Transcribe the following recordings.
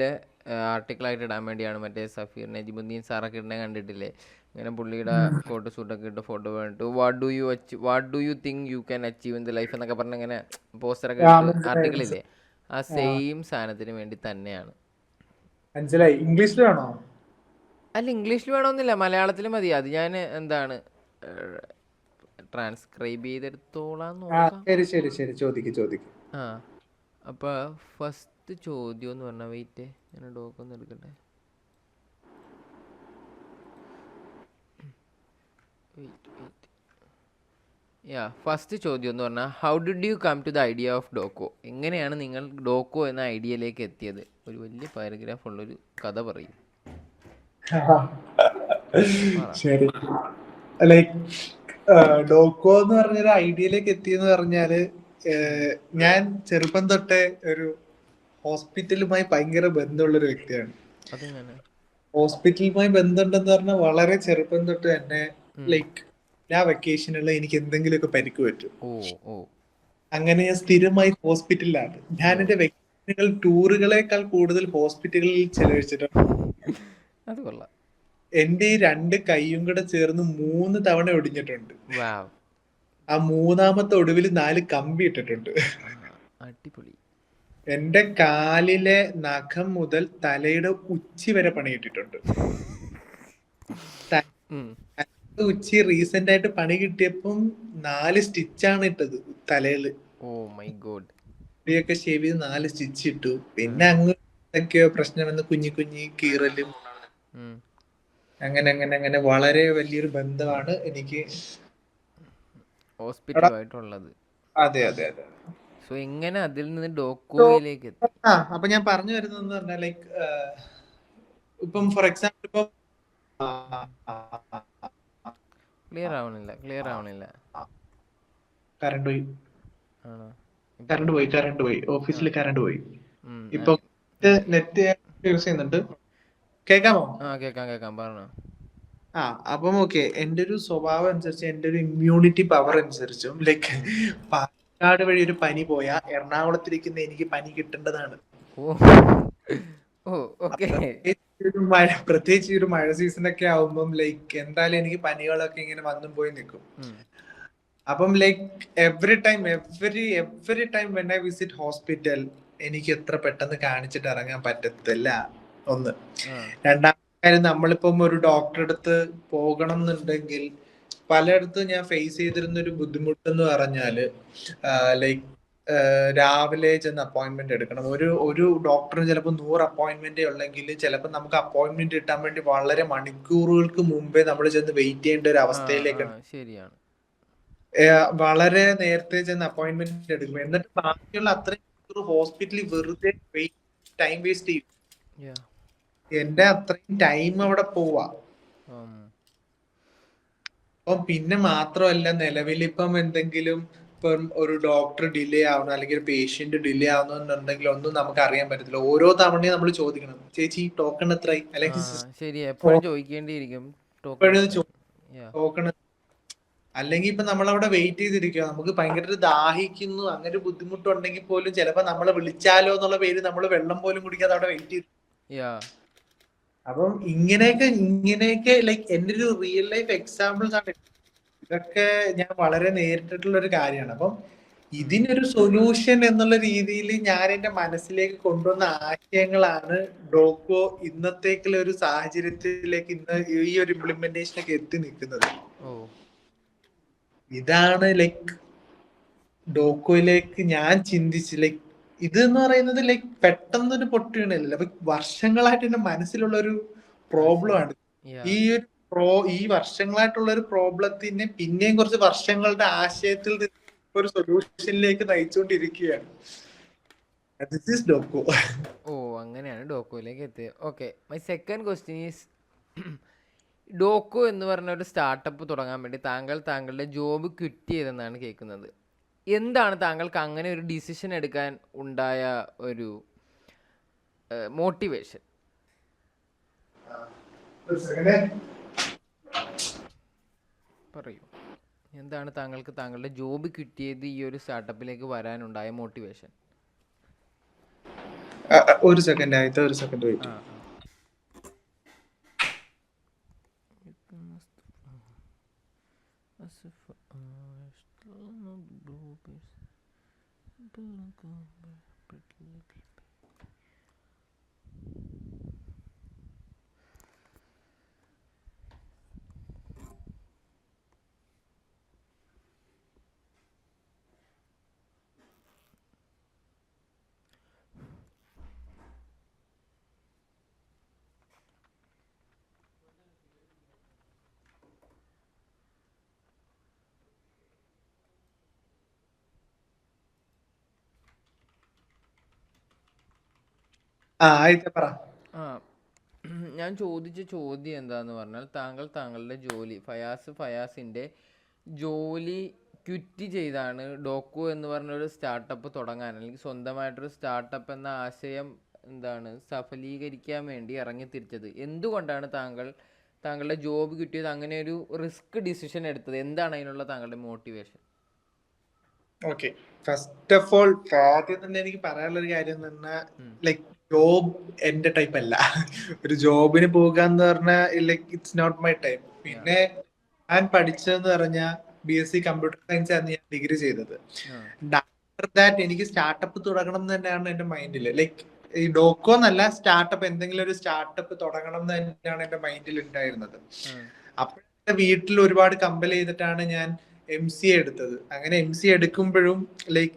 ആർട്ടിക്കിളായിട്ട് ഇടാൻ വേണ്ടിയാണ് മറ്റേ സഫീർ നജിമുദ്ദീൻ സാറൊക്കെ ഇടുന്നത് കണ്ടിട്ടില്ലേ? ഇങ്ങനെ പുള്ളിയുടെ കോട്ട് സൂട്ടൊക്കെ ഇട്ട് ഫോട്ടോ വേണ്ടിട്ട് what do you think you can achieve in the life എന്നൊക്കെ പറഞ്ഞ ഇങ്ങനെ പോസ്റ്ററൊക്കെ ഇട്ടിട്ട് മനസ്സിലായി ആർട്ടിക്കിൾ ഇല്ലേ? മനസ്സിലായി. ആ ആ, സെയിം സാധനത്തിന് വേണ്ടി തന്നെയാണ്. മനസ്സിലായി. ഇംഗ്ലീഷിലാണോ? അല്ല, ഇംഗ്ലീഷിൽ വേണമെന്നില്ല, മലയാളത്തിൽ മതി. അത് ഞാൻ എന്താണ് ട്രാൻസ്ക്രൈബ് ചെയ്തെടുത്തോളാം, നോക്കാം. ശരി ശരി ശരി, ചോദിക്ക് ചോദിക്ക്. ആ, അപ്പോൾ ഫസ്റ്റ് ചോദ്യം എന്ന് പറഞ്ഞാൽ, വെയിറ്റ്, ഞാൻ ഡോക്കൊന്ന് എടുക്കട്ടെ. വെയിറ്റ്. യാ, ഫസ്റ്റ് ചോദ്യം എന്ന് പറഞ്ഞാൽ, how did you come to the idea of Doko? എങ്ങനെയാണ് നിങ്ങൾ ഡോക്കോ എന്ന ഐഡിയയിലേക്ക് എത്തിയത്? ഒരു വലിയ പാരഗ്രാഫ് ഉള്ളൊരു കഥ പറയും. പറ. ശരി. ലൈക്ക് ഡോക്കോ എന്ന് പറഞ്ഞൊരു ഐഡിയയിലേക്ക് എത്തിയെന്ന് പറഞ്ഞാല്, ഉം. ഞാൻ ചെറുപ്പം തൊട്ടേ ഒരു ഹോസ്പിറ്റലുമായി ഭയങ്കര ബന്ധമുള്ളൊരു വ്യക്തിയാണ്. അതെങ്ങനെ? ഹോസ്പിറ്റലുമായി ബന്ധമുണ്ടെന്ന് പറഞ്ഞാൽ വളരെ ചെറുപ്പം തൊട്ട് തന്നെ ഉം. ലൈക്ക് എല്ലാ വെക്കേഷനുള്ള എനിക്ക് എന്തെങ്കിലുമൊക്കെ പരിക്ക് പറ്റും. ഓ. ഓ. അങ്ങനെ ഞാൻ സ്ഥിരമായി ഹോസ്പിറ്റലിലാണ്. ഞാൻ യോ. എന്റെ വെക്കേഷനുകൾ ടൂറുകളെക്കാൾ കൂടുതൽ ഹോസ്പിറ്റലുകളിൽ ചെലവഴിച്ചിട്ടുണ്ട്. അത് കൊള്ളാം. എന്റെ ഈ രണ്ട് കൈയും കൂടെ ചേർന്ന് 3 തവണ ഒടിഞ്ഞിട്ടുണ്ട്. വാവ്. ആ മൂന്നാമത്തെ ഒടുവിൽ 4 കമ്പി ഇട്ടിട്ടുണ്ട്. ആ, അടിപൊളി. എന്റെ കാലിലെ നഖം മുതൽ തലയുടെ ഉച്ചി വരെ പണിയിട്ടിട്ടുണ്ട്. ഉം. തലയുടെ ഉച്ചി റീസെന്റ് ആയിട്ട് പണി കിട്ടിയപ്പം 4 സ്റ്റിച്ചാണ് ഇട്ടത് തലയില്. Oh my god. മുടിയൊക്കെ ഷേവ് ചെയ്ത് 4 സ്റ്റിച്ച് ഇട്ടു. പിന്നെ അങ്ങ് എന്തൊക്കെയോ പ്രശ്നം വന്ന് കുഞ്ഞി കുഞ്ഞി കീറലും, അങ്ങനെ അങ്ങനെ അങ്ങനെ വളരെ വലിയൊരു ബന്ധമാണ് എനിക്ക്. ഹോസ്പിറ്റലുമായിട്ടുള്ളത്. അതെ അതെ അതെ. സോ എങ്ങനെ അതിൽ നിന്ന് So, ഡോക്കോയിലേക്ക് എത്തി? അപ്പൊ ഞാൻ പറഞ്ഞു വരുന്നത് പറഞ്ഞാൽ ലൈക്ക് ഇപ്പം ഫോർ എക്സാമ്പിൾ ഇപ്പം ക്ലിയർ ആവണില്ല. കറണ്ട് പോയി. ആണോ? ഇപ്പൊ കറണ്ട് പോയി ആ. ഓഫീസിൽ കറണ്ട് പോയി. ഉം. ഇപ്പൊ നെറ്റ് യൂസ് ചെയ്യുന്നുണ്ട്. കേൾക്കാമോ? കേക്കാം, പറഞ്ഞോ. അപ്പം ഓക്കെ, എന്റെ ഒരു സ്വഭാവം അനുസരിച്ച്, എന്റെ ഒരു ഇമ്മ്യൂണിറ്റി പവർ അനുസരിച്ചും ലൈക്ക് ഉം. പാലക്കാട് വഴി ഒരു പനി പോയാ എറണാകുളത്തിരിക്കുന്ന എനിക്ക് പനി കിട്ടേണ്ടതാണ്. ഓ. ഓ, ഓക്കെ. പ്രത്യേകിച്ച് ഈ ഒരു മഴ സീസൺ ഒക്കെ ആവുമ്പം ലൈക്ക് എന്തായാലും എനിക്ക് പനികളൊക്കെ ഇങ്ങനെ വന്നും പോയി നിൽക്കും. അപ്പം like every time when I visit hospital എനിക്ക് എത്ര പെട്ടെന്ന് കാണിച്ചിട്ട് ഇറങ്ങാൻ പറ്റത്തില്ല. ഒന്ന്. രണ്ടാമത്തെ കാര്യം, നമ്മളിപ്പം ഒരു ഡോക്ടറെ അടുത്ത് പോകണം എന്നുണ്ടെങ്കിൽ പലയിടത്തും ഞാൻ ഫേസ് ചെയ്തിരുന്ന ഒരു ബുദ്ധിമുട്ട് എന്ന് പറഞ്ഞാല്, ലൈക്ക് രാവിലെ ചെന്ന് അപ്പോയിന്റ്മെന്റ് എടുക്കണം. ഒരു ഡോക്ടറിന് ചിലപ്പോൾ 100 അപ്പോയിന്റ്മെന്റ് ഉള്ളെങ്കിൽ ചിലപ്പോൾ നമുക്ക് അപ്പോയിന്റ്മെന്റ് കിട്ടാൻ വേണ്ടി വളരെ മണിക്കൂറുകൾക്ക് മുമ്പേ നമ്മൾ ചെന്ന് വെയിറ്റ് ചെയ്യേണ്ട ഒരു അവസ്ഥയിലേക്ക്. ശരിയാണ്. വളരെ നേരത്തെ ചെന്ന് അപ്പോയിന്റ്മെന്റ് എടുക്കും. എന്നിട്ട് ബാക്കിയുള്ള അത്രയും ഹോസ്പിറ്റലിൽ വെറുതെ ടൈം വേസ്റ്റ് ചെയ്യും. എന്റെ അത്രയും ടൈം അവിടെ പോവാ. അപ്പം പിന്നെ മാത്രമല്ല, നിലവിലിപ്പം എന്തെങ്കിലും ഇപ്പം ഒരു ഡോക്ടർ ഡിലേ ആവണം അല്ലെങ്കിൽ ഒരു പേഷ്യന്റ് ഡിലേ ആവുന്നുണ്ടെങ്കിൽ ഒന്നും നമുക്ക് അറിയാൻ പറ്റത്തില്ല. ഓരോ തവണയും നമ്മൾ ചോദിക്കണം, ചേച്ചി ടോക്കൺ എത്രയായി, അല്ലെങ്കിൽ ശരി, എപ്പോഴും ചോദിക്കേണ്ടിയിരിക്കും ടോക്കൺ എത്ര. ടോക്കൺ. അല്ലെങ്കിൽ ഇപ്പൊ നമ്മളവിടെ വെയിറ്റ് ചെയ്തിരിക്കുക, നമുക്ക് ഭയങ്കര ദാഹിക്കുന്നു, അങ്ങനെ ഒരു ബുദ്ധിമുട്ടുണ്ടെങ്കിൽ പോലും ചിലപ്പോ നമ്മളെ വിളിച്ചാലോ എന്നുള്ള പേര് നമ്മൾ വെള്ളം പോലും കുടിക്കാതെ അവിടെ വെയിറ്റ് ചെയ്തു. അപ്പം ഇങ്ങനെയൊക്കെ ലൈക്ക് എന്റെ ഒരു റിയൽ ലൈഫ് എക്സാമ്പിൾസ് ആണ് ഇതൊക്കെ. ഞാൻ വളരെ നേരിട്ടിട്ടുള്ള ഒരു കാര്യമാണ്. അപ്പം ഇതിനൊരു സൊല്യൂഷൻ എന്നുള്ള രീതിയിൽ ഞാൻ എന്റെ മനസ്സിലേക്ക് കൊണ്ടുവന്ന ആശയങ്ങളാണ് ഡോക്കോ ഇന്നത്തേക്കുള്ള ഒരു സാഹചര്യത്തിലേക്ക്, ഇന്ന് ഈ ഒരു ഇംപ്ലിമെന്റേഷനൊക്കെ എത്തി നിൽക്കുന്നത്. ഇതാണ് ലൈക്ക് ഡോക്കോയിലേക്ക് ഞാൻ ചിന്തിച്ച് ലൈക്ക് ഇത് എന്ന് പറയുന്നത് ലൈക്ക് പെട്ടെന്നൊരു പൊട്ടി വീണല്ല, വർഷങ്ങളായിട്ട് എന്റെ മനസ്സിലുള്ള ഒരു പ്രോബ്ലം ആണ്. ഈ ഈ വർഷങ്ങളായിട്ടുള്ള ഒരു പ്രോബ്ലത്തിനെ പിന്നെയും കുറച്ച് വർഷങ്ങളുടെ ആശയത്തിൽ നിന്ന് ഒരു സൊല്യൂഷനിലേക്ക് നയിച്ചുകൊണ്ടിരിക്കുകയാണ്. This is ഡോക്കോ. ഓ, അങ്ങനെയാണ് ഡോക്കോയിലേക്ക് എത്തിയത്. Okay, my second question is, Doko എന്ന് പറഞ്ഞ ഒരു സ്റ്റാർട്ടപ്പ് തുടങ്ങാൻ വേണ്ടി താങ്കളുടെ ജോബ് ക്വിറ്റ് ചെയ്തെന്നാണ് കേൾക്കുന്നത്. എന്താണ് താങ്കൾക്ക് അങ്ങനെ ഒരു ഡിസിഷൻ എടുക്കാൻ ഉണ്ടായ ഒരു മോട്ടിവേഷൻ? പറയൂ, എന്താണ് താങ്കൾക്ക് താങ്കളുടെ ജോബ് ക്വിറ്റ് ചെയ്ത് ഈ ഒരു സ്റ്റാർട്ടപ്പിലേക്ക് വരാനുണ്ടായ മോട്ടിവേഷൻ? ഒരു സെക്കൻഡ് ആയിട്ട് ഒരു സെക്കൻഡ് വെയിറ്റ്. ആ ആയിട്ട് പറ. ആ ഞാൻ ചോദിച്ച ചോദ്യം എന്താന്ന് പറഞ്ഞാൽ താങ്കളുടെ ജോലി ഫയാസിന്റെ ജോലി ക്വിറ്റ് ചെയ്താണ് ഡോക്കോ എന്ന് പറഞ്ഞൊരു സ്റ്റാർട്ടപ്പ് തുടങ്ങാൻ, അല്ലെങ്കിൽ സ്വന്തമായിട്ടൊരു സ്റ്റാർട്ടപ്പ് എന്ന ആശയം സഫലീകരിക്കാൻ വേണ്ടി ഇറങ്ങിത്തിരിച്ചത്. എന്തുകൊണ്ടാണ് താങ്കളുടെ ജോബ് കിട്ടിയത്, അങ്ങനെ ഒരു റിസ്ക് ഡിസിഷൻ എടുത്തത്? എന്താണ് അതിനുള്ള താങ്കളുടെ motivation? Okay, first of all ആദ്യം തന്നെ എനിക്ക് പറയാനുള്ള ഒരു കാര്യം എന്ന് പറഞ്ഞാൽ, ലൈക്ക് ജോബ് എന്റെ ടൈപ്പ് അല്ല. ഒരു ജോബിന് പോകുക എന്ന് പറഞ്ഞാൽ like it's not my type. പിന്നെ ഞാൻ പഠിച്ചതെന്ന് പറഞ്ഞാൽ BSc കമ്പ്യൂട്ടർ സയൻസ് ആണ് ഞാൻ ഡിഗ്രി ചെയ്തത്. ആഫ്റ്റർ ദാറ്റ് എനിക്ക് സ്റ്റാർട്ടപ്പ് തുടങ്ങണം എന്ന് തന്നെയാണ് എന്റെ മൈൻഡിൽ. ലൈക്ക് ഈ ഡോക്കോ എന്നല്ല, സ്റ്റാർട്ടപ്പ്, എന്തെങ്കിലും ഒരു സ്റ്റാർട്ടപ്പ് തുടങ്ങണം എന്ന് തന്നെയാണ് എന്റെ മൈൻഡിൽ ഉണ്ടായിരുന്നത്. അപ്പോഴത്തെ വീട്ടിൽ ഒരുപാട് കമ്പൽ ചെയ്തിട്ടാണ് ഞാൻ MCA എടുത്തത്. അങ്ങനെ MCA എടുക്കുമ്പോഴും ലൈക്ക്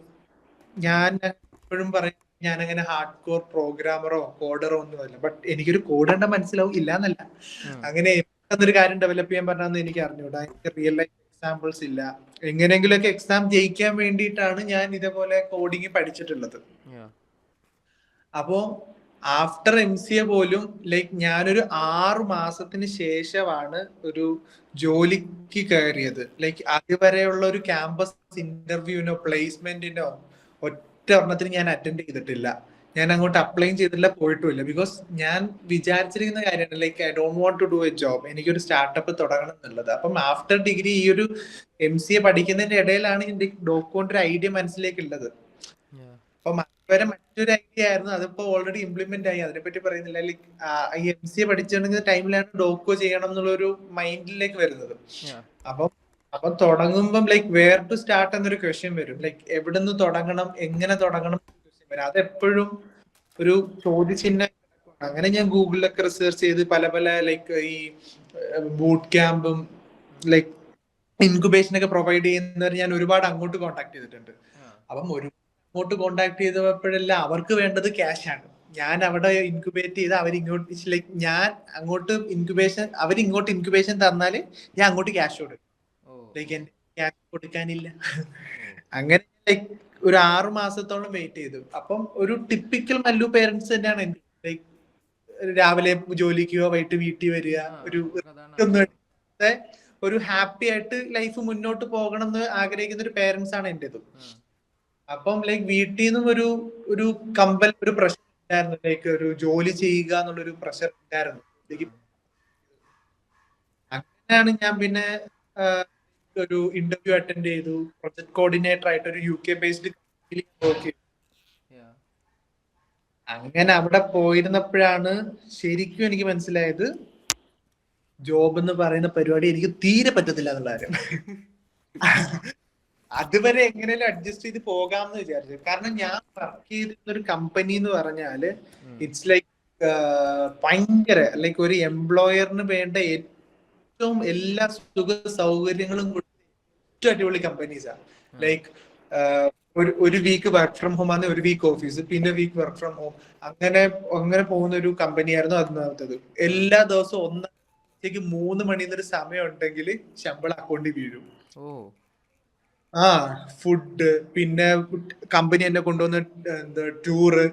ഞാൻ എപ്പോഴും പറയും ഞാൻ അങ്ങനെ ഹാർഡ് കോർ പ്രോഗ്രാമറോ കോഡറോ ഒന്നുമല്ല. ബട്ട് എനിക്കൊരു കോഡ് കണ്ടാൽ മനസ്സിലാവും, ഇല്ല എന്നല്ല. അങ്ങനെ എന്നൊരു കാര്യം ഡെവലപ്പ് ചെയ്യാൻ പറഞ്ഞാൽ എനിക്ക് അറിഞ്ഞൂടാ. എനിക്ക് റിയൽ ലൈഫ് എക്സാമ്പിൾസ് ഇല്ല. എങ്ങനെയെങ്കിലുമൊക്കെ എക്സാം ജയിക്കാൻ വേണ്ടിയിട്ടാണ് ഞാൻ ഇതേപോലെ കോഡിങ് പഠിച്ചിട്ടുള്ളത്. അപ്പോ ആഫ്റ്റർ MCA പോലും ലൈക്ക് ഞാനൊരു 6 മാസത്തിന് ശേഷമാണ് ഒരു ജോലിക്ക് കയറിയത്. ലൈക്ക് അതുവരെയുള്ള ഒരു ക്യാമ്പസ് ഇന്റർവ്യൂവിനോ പ്ലേസ്മെന്റിനോ ഒറ്റ ഒരെണ്ണത്തിന് ഞാൻ അറ്റൻഡ് ചെയ്തിട്ടില്ല. ഞാൻ അങ്ങോട്ട് അപ്ലൈ ചെയ്തിട്ടില്ല, പോയിട്ടുമില്ല. ബിക്കോസ് ഞാൻ വിചാരിച്ചിരിക്കുന്ന കാര്യമാണ് like I don't want to do a job, എനിക്കൊരു സ്റ്റാർട്ടപ്പ് തുടങ്ങണം എന്നുള്ളത്. അപ്പം ആഫ്റ്റർ ഡിഗ്രി ഈ ഒരു MCA പഠിക്കുന്നതിന്റെ ഇടയിലാണ് എന്റെ ഡോക്കോന്റെ ഒരു ഐഡിയ മനസ്സിലേക്ക് ഉള്ളത്. അപ്പൊ അതുവരെ മറ്റൊരു ഐഡിയ ആയിരുന്നു, അതിപ്പോ ഓൾറെഡി ഇംപ്ലിമെന്റ് ആയി, അതിനെപ്പറ്റി പറയുന്നില്ല. ലൈക്ക് ഈ MCA പഠിച്ചിട്ടുണ്ടെങ്കിൽ ടൈമിലാണ് ഡോക്കോ ചെയ്യണം എന്നുള്ള ഒരു മൈൻഡിലേക്ക് വരുന്നത്. അപ്പം തുടങ്ങുമ്പം ലൈക്ക് വേർ ടു സ്റ്റാർട്ട് എന്നൊരു ക്വസ്റ്റ്യൻ വരും. ലൈക്ക് എവിടെ നിന്ന് തുടങ്ങണം, എങ്ങനെ തുടങ്ങണം വരും. അതെപ്പോഴും ഒരു ചോദ്യചിഹ്നം. അങ്ങനെ ഞാൻ ഗൂഗിളിലൊക്കെ റിസർച്ച് ചെയ്ത് പല ലൈക്ക് ഈ ബൂട്ട് ക്യാമ്പും ലൈക്ക് ഇൻക്യുബേഷൻ ഒക്കെ പ്രൊവൈഡ് ചെയ്യുന്നവർ ഞാൻ ഒരുപാട് അങ്ങോട്ട് കോൺടാക്ട് ചെയ്തിട്ടുണ്ട്. അപ്പം അങ്ങോട്ട് കോൺടാക്ട് ചെയ്തപ്പോഴെല്ലാം അവർക്ക് വേണ്ടത് ക്യാഷ് ആണ്. ഞാൻ അവിടെ ഇൻക്യുബേറ്റ് ചെയ്ത് അവരിങ്ങോട്ട് ലൈക്ക് ഞാൻ അങ്ങോട്ട് ഇൻക്യുബേഷൻ, അവരിങ്ങോട്ട് ഇൻക്യുബേഷൻ തന്നാല് ഞാൻ അങ്ങോട്ട് ക്യാഷ് കൊടുക്കും. ലൈക്ക് എന്റെ ക്യാഷ് കൊടുക്കാനില്ല. അങ്ങനെ ലൈക്ക് ഒരു 6 മാസത്തോളം വെയിറ്റ് ചെയ്തു. അപ്പം ഒരു ടിപ്പിക്കൽ മല്ലു പേരൻസ് തന്നെയാണ് എന്റെ. ലൈക്ക് രാവിലെ ജോലിക്ക് വൈകിട്ട് വീട്ടിൽ വരിക, ഒരു ഹാപ്പി ആയിട്ട് ലൈഫ് മുന്നോട്ട് പോകണം എന്ന് ആഗ്രഹിക്കുന്ന ഒരു പേരൻസ് ആണ് എന്റേതും. അപ്പം ലൈക്ക് വീട്ടിൽ നിന്നും ഒരു കമ്പൽ, ഒരു പ്രഷർ ഉണ്ടായിരുന്നു. ലൈക്ക് ഒരു ജോലി ചെയ്യുക എന്നുള്ളൊരു പ്രഷർ ഉണ്ടായിരുന്നു. അങ്ങനെയാണ് ഞാൻ പിന്നെ ഒരു ഇന്റർവ്യൂ അറ്റൻഡ് ചെയ്തു. പ്രൊജക്ട് കോർഡിനേറ്റർ ആയിട്ട് ഒരു UK ബേസ്ഡ് കമ്പനിയിൽ വർക്ക് ചെയ്തു. അങ്ങനെ അവിടെ പോയിരുന്നപ്പോഴാണ് ശരിക്കും എനിക്ക് മനസ്സിലായത് ജോബ് എന്ന് പറയുന്ന പരിപാടി എനിക്ക് തീരെ പറ്റത്തില്ല എന്നുള്ള കാര്യം. അതുവരെ എങ്ങനെയാലും അഡ്ജസ്റ്റ് ചെയ്ത് പോകാമെന്ന് വിചാരിച്ചു. കാരണം ഞാൻ വർക്ക് ചെയ്തിരുന്ന ഒരു കമ്പനി എന്ന് പറഞ്ഞാല് ഇറ്റ്സ് ലൈക്ക് ഭയങ്കര ലൈക്ക് ഒരു എംപ്ലോയറിന് വേണ്ട ഏറ്റവും എല്ലാ സുഖ സൗകര്യങ്ങളും ഏറ്റവും അടിപൊളി കമ്പനീസാണ്. ലൈക്ക് ഒരു വീക്ക് വർക്ക് ഫ്രം ഹോം ആണ്, ഒരു വീക്ക് ഓഫീസ്, പിന്നെ വീക്ക് വർക്ക് ഫ്രം ഹോം, അങ്ങനെ പോകുന്ന ഒരു കമ്പനിയായിരുന്നു അതിനകത്തത്. എല്ലാ ദിവസവും 3 മണിന്നൊരു സമയം ഉണ്ടെങ്കിൽ ശമ്പളം അക്കൗണ്ടിൽ വീഴും. ഫുഡ്, പിന്നെ കമ്പനി എന്നെ കൊണ്ടുവന്ന ടൂറ്,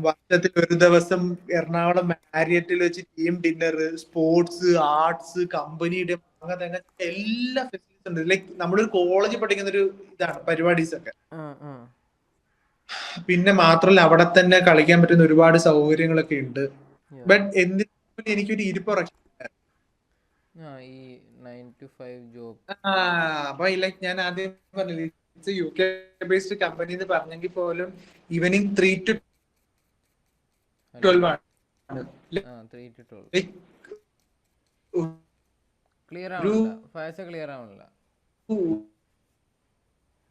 വർഷത്തിൽ ഒരു ദിവസം എറണാകുളം മാരിയറ്റിൽ വെച്ച് ടീം ഡിന്നർ, സ്പോർട്സ്, ആർട്സ്, കമ്പനിയുടെ അങ്ങനെ എല്ലാ ഫെസിലിറ്റീസ് ഉണ്ട്. ലൈക്ക് നമ്മളൊരു കോളേജിൽ പഠിക്കുന്ന ഒരു ഇതാണ് പരിപാടീസ് ഒക്കെ. പിന്നെ മാത്രമല്ല അവിടെ തന്നെ കളിക്കാൻ പറ്റുന്ന ഒരുപാട് സൗകര്യങ്ങളൊക്കെ ഉണ്ട്. ബട്ട് എന്തിനും എനിക്കൊരു ഇരിപ്പുറക്കം. അപ്പൊ ലൈക്ക് ഞാൻ ആദ്യം പറഞ്ഞില്ലേ UK ബേസ്ഡ് കമ്പനി എന്ന് പറഞ്ഞെങ്കിൽ പോലും ഈവനിങ് 3 to ഹലോ 12 ആണ്. ആ 3 to 12 ലൈക്ക് ക്ലിയർ ഒരു ആവണില്ല, ഫയസ ക്ലിയർ ആവണില്ല.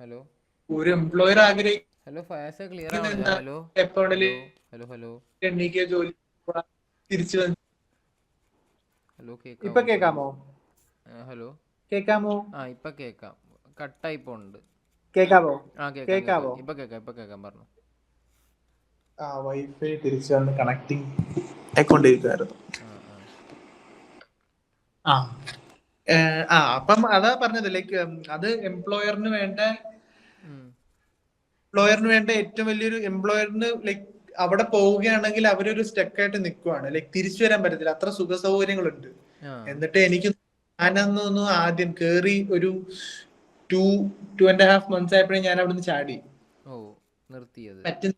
ഹലോ ഒരു എംപ്ലോയർ ആഗ്രഹിക്കുന്ന ഹലോ ഫയസ ക്ലിയർ ആവണില്ല. ഹലോ അക്കൗണ്ടിൽ ഹലോ ഹലോ ഹലോ എണ്ണീക്കുക, ജോലി പോവുക, തിരിച്ചു വന്ന്. ഹലോ ഇപ്പൊ കേക്കാവോ? പറയൂ. കേക്കാമോ? ഹലോ കേക്കാമോ? ആ ഇപ്പം കേക്കാം. കട്ടായി പോണ്ട്. കേക്കാവോ? ആ കേക്കാം കേക്കാം, കേക്കാവോ? ഇപ്പം കേക്കാം പറഞ്ഞു. ആ വൈഫൈ തിരിച്ചു വന്ന് കണക്ടിങ് ആയിക്കൊണ്ടിരിക്കുവായിരുന്നു. ആ ആ ആ അപ്പം അതാ പറഞ്ഞത്, ലൈക്ക് അത് ഉം. എംപ്ലോയറിന് വേണ്ട ഏറ്റവും വലിയൊരു എംപ്ലോയറിന് ലൈക്ക് അവിടെ പോവുകയാണെങ്കിൽ അവരൊരു സ്റ്റക്കായിട്ട് നിൽക്കുവാണ്. ലൈക്ക് തിരിച്ചു വരാൻ പറ്റത്തില്ല, അത്ര സുഖ സൗകര്യങ്ങളുണ്ട്. ആ എന്നിട്ട് എനിക്ക് ഞാനൊന്നു ആദ്യം കേറി ഒരു 2.5 months ആയപ്പോഴേ ഞാൻ അവിടുന്ന് ചാടി ഓ നിർത്തിയത്. പറ്റും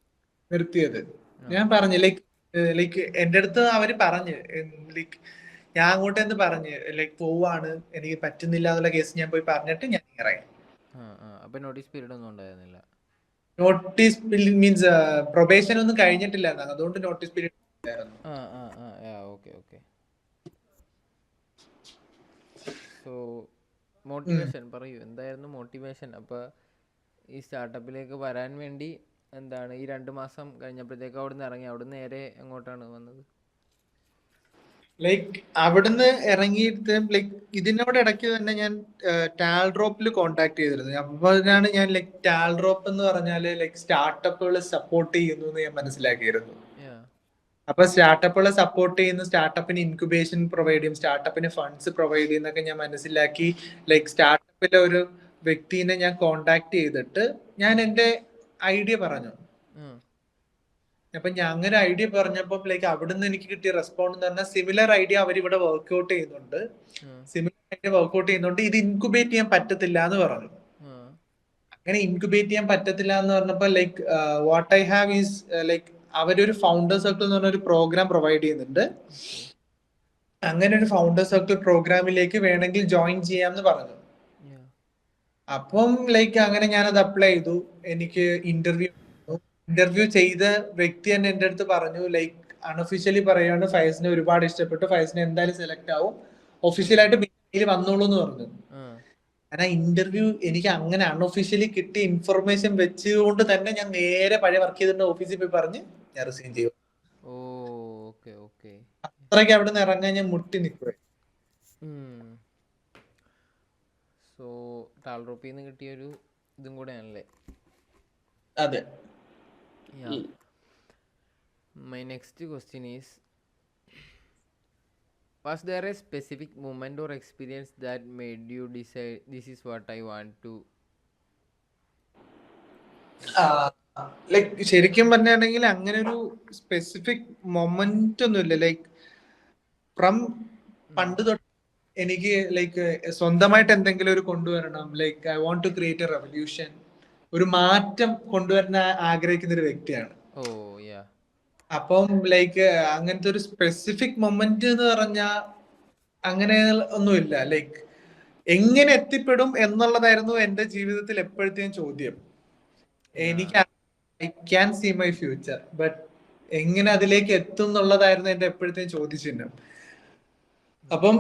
നിർത്തിയത്. ആ ഞാൻ പറഞ്ഞു ലൈക്ക് എന്റെ അടുത്ത് അവര് പറഞ്ഞ് ലൈക്ക് ഞാൻ അങ്ങോട്ട് എന്ന് പറഞ്ഞ് ലൈക്ക് പോവാണ്, എനിക്ക് പറ്റുന്നില്ല എന്നുള്ള കേസ് ഞാൻ പോയി പറഞ്ഞിട്ട് ഞാൻ ഇറങ്ങി. ആ ആ അപ്പം നോട്ടീസ് പീരീഡ് ഒന്നും ഉണ്ടായിരുന്നില്ല. നോട്ടീസ് മീൻസ് പ്രൊബേഷൻ ഒന്നും കഴിഞ്ഞിട്ടില്ല, അതുകൊണ്ട് നോട്ടീസ് പീരീഡ് ഉണ്ടായിരുന്നു. ആ ആ ആ ഓക്കെ ഓക്കെ. സോ ഉം. മോട്ടിവേഷൻ പറയൂ, എന്തായിരുന്നു മോട്ടിവേഷൻ? അപ്പോൾ ഈ സ്റ്റാർട്ടപ്പിലേക്ക് വരാൻ വേണ്ടി എന്താണ് ഈ 2 മാസം കഴിഞ്ഞപ്പോഴത്തേക്ക് അവിടുന്ന് ഇറങ്ങി, അവിടുന്ന് നേരെ എങ്ങോട്ടാണ് വന്നത്? ലൈക്ക് അവിടുന്ന് ഇറങ്ങിയിട്ട് ലൈക്ക് ഇതിനോട് ഇടയ്ക്ക് തന്നെ ഞാൻ ടാൽ ഡ്രോപ്പിൽ കോണ്ടാക്ട് ചെയ്തിരുന്നു. അപ്പോഴാണ് ഞാൻ ലൈക്ക് ടാൽ ഡ്രോപ്പ് എന്ന് പറഞ്ഞാല് ലൈക്ക് സ്റ്റാർട്ടപ്പുകൾ സപ്പോർട്ട് ചെയ്യുന്നു എന്ന് ഞാൻ മനസ്സിലാക്കിയിരുന്നു. യാ അപ്പൊ സ്റ്റാർട്ടപ്പുകളെ സപ്പോർട്ട് ചെയ്യുന്നു, സ്റ്റാർട്ടപ്പിന് ഇൻക്യുബേഷൻ പ്രൊവൈഡ് ചെയ്യും, സ്റ്റാർട്ടപ്പിന് ഫണ്ട്സ് പ്രൊവൈഡ് ചെയ്യുന്നൊക്കെ ഞാൻ മനസ്സിലാക്കി. ലൈക്ക് സ്റ്റാർട്ടപ്പിലെ ഒരു വ്യക്തിനെ ഞാൻ കോണ്ടാക്ട് ചെയ്തിട്ട് ഞാൻ എന്റെ ഐഡിയ പറഞ്ഞു. അപ്പൊ ഞാൻ അങ്ങനെ ഐഡിയ പറഞ്ഞപ്പോ ലൈക്ക് അവിടുന്ന് എനിക്ക് കിട്ടിയ റെസ്പോണ്ട് എന്ന് പറഞ്ഞാൽ സിമിലർ ഐഡിയ അവർ ഇവിടെ വർക്ക്ഔട്ട് ചെയ്യുന്നുണ്ട്, ഇത് ഇൻക്യുബേറ്റ് ചെയ്യാൻ പറ്റത്തില്ല എന്ന് പറഞ്ഞു. അങ്ങനെ ഇൻക്യുബേറ്റ് ചെയ്യാൻ പറ്റത്തില്ല എന്ന് പറഞ്ഞപ്പോ like what I have is like അവരൊരു ഫൗണ്ടർ സർക്കിൾ എന്ന് പറഞ്ഞ ഒരു പ്രോഗ്രാം പ്രൊവൈഡ് ചെയ്യുന്നുണ്ട്. അങ്ങനെ ഒരു ഫൗണ്ടർ സർക്കിൾ പ്രോഗ്രാമിലേക്ക് വേണമെങ്കിൽ ജോയിൻ ചെയ്യാമെന്ന് പറഞ്ഞു. അപ്പം ലൈക്ക് അങ്ങനെ ഞാനത് അപ്ലൈ ചെയ്തു. എനിക്ക് ഇന്റർവ്യൂ ചെയ്ത വ്യക്തി തന്നെ എന്റെ അടുത്ത് പറഞ്ഞു, ലൈക്ക് അൺഒഫീഷ്യലി പറയാണ് ഫയസിനെ ഒരുപാട് ഇഷ്ടപ്പെട്ടു, ഫയസിനെ എന്തായാലും സെലക്ട് ആവും, ഒഫീഷ്യലായിട്ട് മെയിൽ വന്നോളൂ എന്ന് പറഞ്ഞു. കാരണം ഇന്റർവ്യൂ എനിക്ക് അങ്ങനെ അൺഒഫീഷ്യലി കിട്ടിയ ഇൻഫർമേഷൻ വെച്ചുകൊണ്ട് തന്നെ ഞാൻ നേരെ പഴയ വർക്ക് ചെയ്തിട്ട് ഓഫീസിൽ പോയി പറഞ്ഞ് ഞാൻ റിസൈൻ ചെയ്യും. അത്രയ്ക്ക് അവിടെ നിന്ന് ഇറങ്ങാൻ ഞാൻ മുട്ടി നിൽക്കുക. സോ ടാൽറോപ്പിൽ നിന്ന് കിട്ടിയൊരു ഇതും കൂടെയാണല്ലേ? അതെ. My next question is, was there a specific moment or experience that made you decide this is what I want to? Like ശരിക്കും പറഞ്ഞാണെങ്കിൽ അങ്ങനെ ഒരു സ്പെസിഫിക് മൊമെന്റ് ഒന്നുമില്ല. ലൈക്ക് ഫ്രം പണ്ട് തൊട്ട് എനിക്ക് ലൈക്ക് സ്വന്തമായിട്ട് എന്തെങ്കിലും ഒരു കൊണ്ടുവരണം, like I want to create a revolution, ഒരു മാറ്റം കൊണ്ടുവരാൻ ആഗ്രഹിക്കുന്ന ഒരു വ്യക്തിയാണ്. അപ്പം ലൈക്ക് അങ്ങനത്തെ ഒരു സ്പെസിഫിക് മൊമെന്റ് എന്ന് പറഞ്ഞാൽ അങ്ങനെ ഒന്നുമില്ല. ലൈക്ക് എങ്ങനെ എത്തിപ്പെടും എന്നുള്ളതായിരുന്നു എന്റെ ജീവിതത്തിൽ എപ്പോഴത്തെയും ചോദ്യം. എനിക്ക് I can see my future, but എങ്ങനെ അതിലേക്ക് എത്തും എന്നുള്ളതായിരുന്നു എന്റെ എപ്പോഴത്തെയും ചോദ്യചിഹ്നം. അപ്പം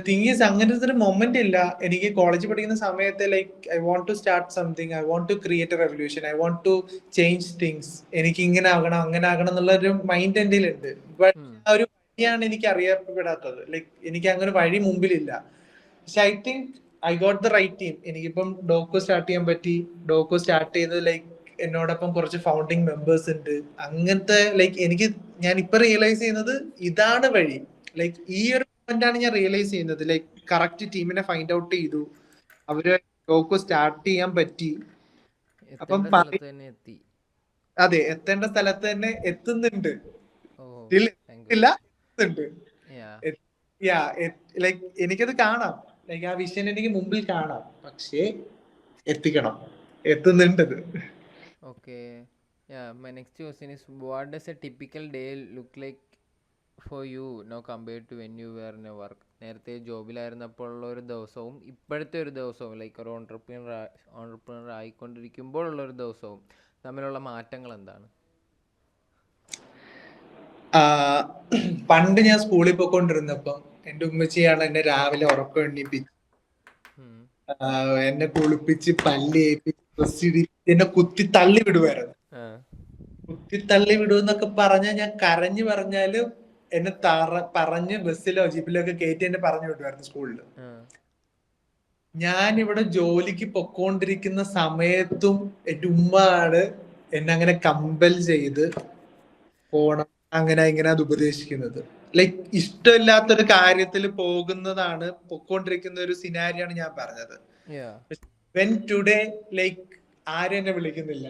തിങ് ഈസ് അങ്ങനത്തെ ഒരു മൊമെന്റ് ഇല്ല. എനിക്ക് കോളേജിൽ പഠിക്കുന്ന സമയത്ത് like I want to start something, I want to create a revolution, I want to change things, എനിക്ക് ഇങ്ങനെ ആകണം അങ്ങനെ ആകണം എന്നുള്ള ഒരു മൈൻഡ് എന്റെ ഉണ്ട്. ബട്ട് ആ ഒരു വഴിയാണ് എനിക്ക് അറിയപ്പെടാത്തത്. ലൈക്ക് എനിക്ക് അങ്ങനെ വഴി മുമ്പിലില്ല. പക്ഷെ I think I got the right team. എനിക്കിപ്പം ഡോക്കോ സ്റ്റാർട്ട് ചെയ്യാൻ പറ്റി. ഡോക്കോ സ്റ്റാർട്ട് ചെയ്ത് ലൈക്ക് എന്നോടൊപ്പം കുറച്ച് ഫൗണ്ടിങ് മെമ്പേഴ്സ് ഉണ്ട്. അങ്ങനത്തെ ലൈക്ക് ഞാൻ ഇപ്പൊ റിയലൈസ് ചെയ്യുന്നത് ഇതാണ് വഴി. ലൈക്ക് ഈ ഒരു മൊമെന്റാണ് ഞാൻ റിയലൈസ് ചെയ്യുന്നത്. ലൈക്ക് കറക്റ്റ് ടീമിനെ ഫൈൻഡ് ഔട്ട് ചെയ്തു, അവര് ഡോക്കോ സ്റ്റാർട്ട് ചെയ്യാൻ പറ്റി. അപ്പം അതെ, എത്തേണ്ട സ്ഥലത്ത് തന്നെ എത്തുന്നുണ്ട്. ലൈക്ക് എനിക്കത് കാണാം, ലൈക്ക് ആ വിഷൻ എനിക്ക് മുമ്പിൽ കാണാം, പക്ഷേ എത്തുന്നുണ്ടത്. Okay. Yeah, my next question is, what does a typical day look like for you now compared to when you were in a work? നേരത്തെ ജോബിലായിരുന്നപ്പോഴുള്ള ഒരു ദിവസവും ഇപ്പോഴത്തെ ഒരു ദിവസവും, ലൈക്ക് ഒരു ഓൺടർപ്രണർ ആയിക്കൊണ്ടിരിക്കുമ്പോഴുള്ള ഒരു ദിവസവും തമ്മിലുള്ള മാറ്റങ്ങൾ എന്താണ്? ആ, പണ്ട് ഞാൻ സ്കൂളിൽ പോയിക്കൊണ്ടിരുന്നപ്പം എന്റെ ഉമ്മച്ചിയാണ് എന്നെ രാവിലെ ഉറക്കം എണ്ണീപ്പിച്ച് ഉം. എന്നെ കുളിപ്പിച്ച് പല്ല് തേപ്പിച്ച് ഡ്രസ് ഇടിച്ച് എന്നെ കുത്തി തള്ളി വിടുവായിരുന്നു. ആ. കുത്തി തള്ളി വിടുമെന്നൊക്കെ പറഞ്ഞാൽ ഞാൻ കരഞ്ഞു പറഞ്ഞാലും എന്നെ പറഞ്ഞ് ബസ്സിലോ ജീപ്പിലോ ഒക്കെ കയറ്റി എന്നെ പറഞ്ഞു വിടുമായിരുന്നു സ്കൂളിൽ. ആ. ഞാൻ ഇവിടെ ജോലിക്ക് പൊക്കോണ്ടിരിക്കുന്ന സമയത്തും എന്റെ ഉമ്മയാണ് എന്നെ അങ്ങനെ കമ്പൽ ചെയ്ത് പോണം അങ്ങനെ ഇങ്ങനെ അത് ഉപദേശിക്കുന്നത്. ലൈക്ക് ഇഷ്ടമില്ലാത്തൊരു കാര്യത്തിൽ പോകുന്നതാണ് പൊക്കോണ്ടിരിക്കുന്ന ഒരു സിനാരിയാണ് ഞാൻ പറഞ്ഞത്. Yeah. വെൻ ടുഡേ ലൈക്ക് ആരും എന്നെ വിളിക്കുന്നില്ല,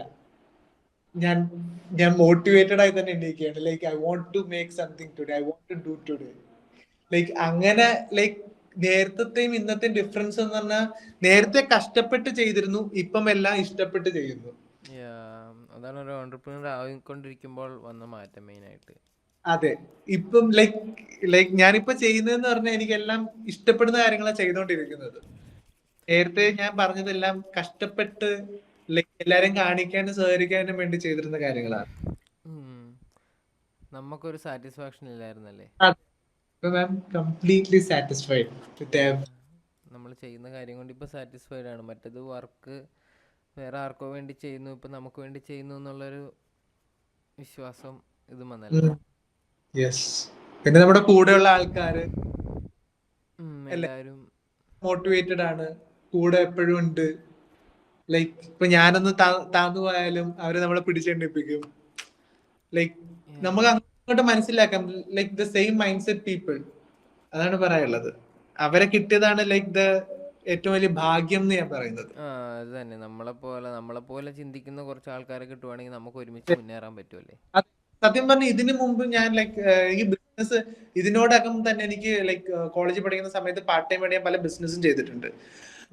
ഞാൻ ഞാൻ മോട്ടിവേറ്റഡ് ആയി തന്നെ എണീക്കുകയാണ്. Like I want to make something today, I want to do today. Like അങ്ങനെ ലൈക്ക് നേരത്തെയും ഇന്നത്തെയും ഡിഫറൻസ് എന്ന് പറഞ്ഞാൽ നേരത്തെ കഷ്ടപ്പെട്ട് ചെയ്തിരുന്നു, ഇപ്പം എല്ലാം ഇഷ്ടപ്പെട്ട് ചെയ്യുന്നു. അതാണ് ഒരു ഓണ്ടർപ്രണർ ആയിക്കൊണ്ടിരിക്കുമ്പോൾ വന്ന മാറ്റം മെയിനായിട്ട്. അതെ, ഇപ്പം ലൈക്ക് ഞാനിപ്പോ ചെയ്യുന്നതെന്ന് പറഞ്ഞാൽ എനിക്കെല്ലാം ഇഷ്ടപ്പെടുന്ന കാര്യങ്ങളാണ് ചെയ്തോണ്ടിരിക്കുന്നത്. നേരത്തെ ഞാൻ പറഞ്ഞതെല്ലാം കഷ്ടപ്പെട്ട് ലൈക്ക് എല്ലാരെയും കാണിക്കാനും സഹകരിക്കാനും വേണ്ടി ചെയ്തിരുന്ന കാര്യങ്ങളാണ്. നമുക്കൊരു സാറ്റിസ്ഫാക്ഷൻ ഇല്ലായിരുന്നല്ലേ. കംപ്ലീറ്റ്ലി സാറ്റിസ്ഫൈഡ് വിത്ത് നമ്മൾ ചെയ്യുന്ന കാര്യം കൊണ്ട് ഇപ്പൊ സാറ്റിസ്ഫൈഡ് ആണ്. മറ്റേത് വർക്ക് വേറെ ആർക്കോ വേണ്ടി ചെയ്യുന്നു, ഇപ്പൊ നമുക്ക് വേണ്ടി ചെയ്യുന്നു എന്നുള്ളൊരു വിശ്വാസം ഇത് വന്നല്ലേ. യെസ്. പിന്നെ നമ്മുടെ കൂടെയുള്ള ആൾക്കാര് എല്ലാരും മോട്ടിവേറ്റഡ് ആണ്, കൂടെ എപ്പോഴും ഉണ്ട്. ലൈക്ക് ഇപ്പൊ ഞാനൊന്ന് താന്നു പോയാലും അവര് നമ്മളെ പിടിച്ചെണ്ണിപ്പിക്കും. ലൈക്ക് നമുക്ക് അങ്ങോട്ട് മനസ്സിലാക്കാം, like the same mind set people. അതാണ് പറയാനുള്ളത്. അവരെ കിട്ടിയതാണ് ലൈക്ക് ദ ഏറ്റവും വലിയ ഭാഗ്യം എന്ന് ഞാൻ പറയുന്നത്. അത് തന്നെ, നമ്മളെ പോലെ ചിന്തിക്കുന്ന കുറച്ച് ആൾക്കാരെ കിട്ടുവാണെങ്കിൽ നമുക്ക് ഒരുമിച്ച് മുന്നേറാൻ പറ്റുമല്ലേ. സത്യം പറഞ്ഞ ഇതിനു മുമ്പ് ഞാൻ ലൈക്ക് ഈ ബിസിനസ് ഇതിനോടകം തന്നെ എനിക്ക് ലൈക്ക് കോളേജിൽ പഠിക്കുന്ന സമയത്ത് പാർട്ട് ടൈം വേണ്ടി ഞാൻ പല ബിസിനസ്സും ചെയ്തിട്ടുണ്ട്.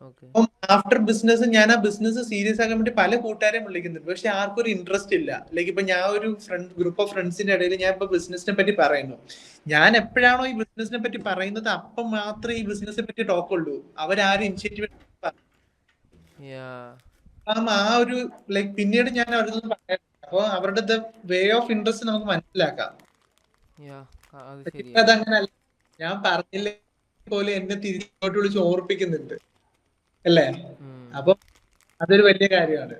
അപ്പം ആഫ്റ്റർ ബിസിനസ് ഞാൻ ആ ബിസിനസ് സീരിയസ് ആക്കാൻ വേണ്ടി പല കൂട്ടുകാരെയും വിളിക്കുന്നുണ്ട്, പക്ഷെ ആർക്കും ഒരു ഇൻട്രസ്റ്റ് ഇല്ല. ലൈക്ക് ഇപ്പൊ ഞാൻ ഒരു ഗ്രൂപ്പ് ഓഫ് ഫ്രണ്ട്സിന്റെ ഇടയിൽ ഞാൻ ഇപ്പൊ ബിസിനസിനെ പറ്റി പറയുന്നു. ഞാൻ എപ്പോഴാണോ ഈ ബിസിനസിനെ പറ്റി പറയുന്നത് അപ്പം മാത്രമേ ഈ ബിസിനസിനെ പറ്റി ടോക്ക് ഉള്ളൂ. അവരാരും ഇനിഷ്യേറ്റീവ് ആ ഒരു ലൈക്ക് പിന്നീട് ഞാൻ അവരൊന്നും പറയാം. അപ്പൊ അവരുടെ വേ ഓഫ് ഇൻട്രസ്റ്റ് നമുക്ക് മനസ്സിലാക്കാം. അതങ്ങനല്ല, ഞാൻ പറഞ്ഞില്ലേ പോലെ എന്നെ തിരിച്ചോട്ട് വിളിച്ച് ഓർപ്പിക്കുന്നുണ്ട് അല്ലേ. അപ്പൊ അതൊരു വലിയ കാര്യമാണ്.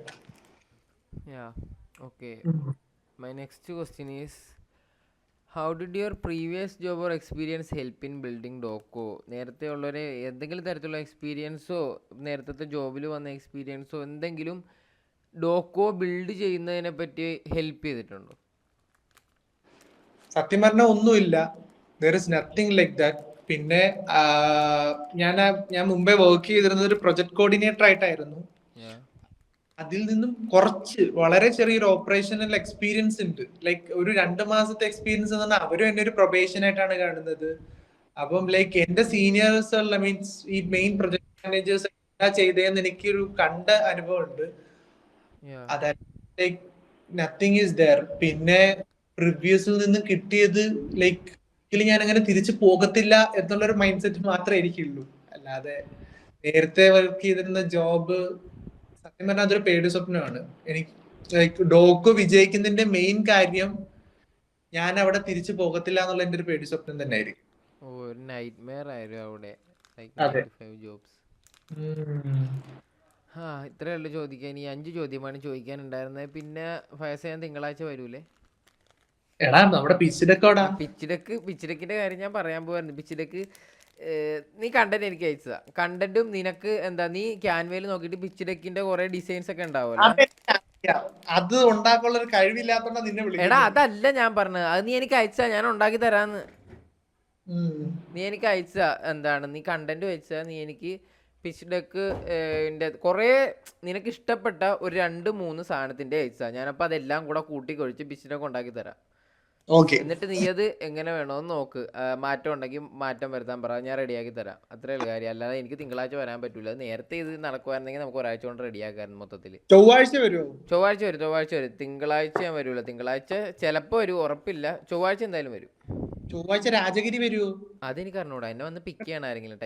My next question is, how did your previous job or experience help in building Doco? നേരത്തെ ഉള്ളൊരു എന്തെങ്കിലും തരത്തിലുള്ള എക്സ്പീരിയൻസോ നേരത്തെ ജോബിൽ വന്ന എക്സ്പീരിയൻസോ എന്തെങ്കിലും ഡോക്കോ ബിൽഡ് ചെയ്യുന്നതിനെ പറ്റി ഹെൽപ്പ് ചെയ്തിട്ടുണ്ടോ? സത്യം പറഞ്ഞാൽ ഒന്നുമില്ല. there is nothing like that. പിന്നെ ഞാൻ മുമ്പേ വർക്ക് ചെയ്തിരുന്നത് ഒരു പ്രൊജക്ട് കോർഡിനേറ്റർ ആയിട്ടായിരുന്നു. അതിൽ നിന്നും കുറച്ച് വളരെ ചെറിയൊരു ഓപ്പറേഷണൽ എക്സ്പീരിയൻസ് ഉണ്ട്. ലൈക്ക് ഒരു 2 മാസത്തെ എക്സ്പീരിയൻസ് എന്ന് പറഞ്ഞാൽ അവരും എന്നെ ഒരു പ്രൊബേഷൻ ആയിട്ടാണ് കാണുന്നത്. അപ്പം ലൈക്ക് എന്റെ സീനിയേഴ്സ് മീൻസ് ഈ മെയിൻ പ്രൊജക്ട് മാനേജേഴ്സ് എന്താ ചെയ്തതെന്ന് എനിക്കൊരു കണ്ട അനുഭവം ഉണ്ട്. അതായത് ലൈക്ക് നത്തിങ് ഈസ് ദർ. പിന്നെ പ്രിവ്യൂസിൽ നിന്ന് കിട്ടിയത് ലൈക്ക് ഞാൻ അങ്ങനെ തിരിച്ചു പോകത്തില്ല എന്നുള്ളൊരു മൈൻഡ് സെറ്റ് മാത്രമേ എനിക്കുള്ളൂ. അല്ലാതെ നേരത്തെ വർക്ക് ചെയ്തിരുന്ന ജോബ് സത്യം പറഞ്ഞാൽ അതൊരു പേടി സ്വപ്നമാണ് എനിക്ക്. ലൈക്ക് ഡോക്കോ വിജയിക്കുന്നതിന്റെ മെയിൻ കാര്യം ഞാൻ അവിടെ തിരിച്ചു പോകത്തില്ല എന്നുള്ള എന്റെ ഒരു പേടി സ്വപ്നം തന്നെ ആയിരിക്കും. ഇത്രയേ ഉള്ളൂ ചോദിക്കാൻ. ഇനി 5 ചോദ്യമാണ് ചോദിക്കാനുണ്ടായിരുന്നത്. പിന്നെ ഫയസ് ഞാൻ തിങ്കളാഴ്ച വരൂലേ? എടാ നമ്മുടെ പിച്ച് ഡെക്കിന്റെ കാര്യം ഞാൻ പറയാൻ പോവായിരുന്നു. പിച്ച് ഡെക്ക് നീ കണ്ടന്റ് എനിക്ക് അയച്ചതാ. കണ്ടന്റും നിനക്ക് എന്താ, നീ ക്യാൻവയിൽ നോക്കിയിട്ട് പിച്ച് ഡെക്കിന്റെ കുറെ ഡിസൈൻസ് ഒക്കെ ഉണ്ടാവുമല്ലോ. അത് ഉണ്ടാക്കാനുള്ള ഒരു കഴിവില്ലാത്തോണ്ടാ നിന്നെ വിളിക്കുന്നത്. എടാ അതല്ല ഞാൻ പറഞ്ഞത്, അത് നീ എനിക്ക് അയച്ചാ ഞാൻ ഉണ്ടാക്കി തരാന്ന്. നീ എനിക്ക് അയച്ചാ എന്താണ്, നീ കണ്ടന്റ് വെച്ചാ നീ എനിക്ക് പിച്ച് ഡെക്ക് കുറെ നിനക്ക് ഇഷ്ടപ്പെട്ട ഒരു 2-3 സാധനത്തിന്റെ അയച്ചാ ഞാനപ്പോ അതെല്ലാം കൂടെ കൂട്ടിക്കൊഴിച്ച് പിച്ച് ഡെക്ക് ഉണ്ടാക്കി തരാം. എന്നിട്ട് നീ അത് എങ്ങനെ വേണോന്ന് നോക്ക്. മാറ്റം ഉണ്ടെങ്കിൽ മാറ്റം വരുത്താൻ പറ, ഞാൻ റെഡിയാക്കി തരാം. അത്രേ ഉള്ളു കാര്യം. അല്ലാതെ എനിക്ക് തിങ്കളാഴ്ച വരാൻ പറ്റൂല. നേരത്തെ ഇത് നടക്കുവായിരുന്നെങ്കിൽ നമുക്ക് ഒരാഴ്ച കൊണ്ട് റെഡിയാക്കായിരുന്നു മൊത്തത്തിൽ. ചൊവ്വാഴ്ച വരും. തിങ്കളാഴ്ച ഞാൻ വരൂല. തിങ്കളാഴ്ച ചിലപ്പോ വരും, ഉറപ്പില്ല. ചൊവ്വാഴ്ച എന്തായാലും വരും. ചൊവ്വാഴ്ച രാജഗിരി വരുമോ? അതെനിക്ക് അറിഞ്ഞൂടാ. എന്നെ വന്ന് പിക്ക് ചെയ്യണം ആരെങ്കിലും.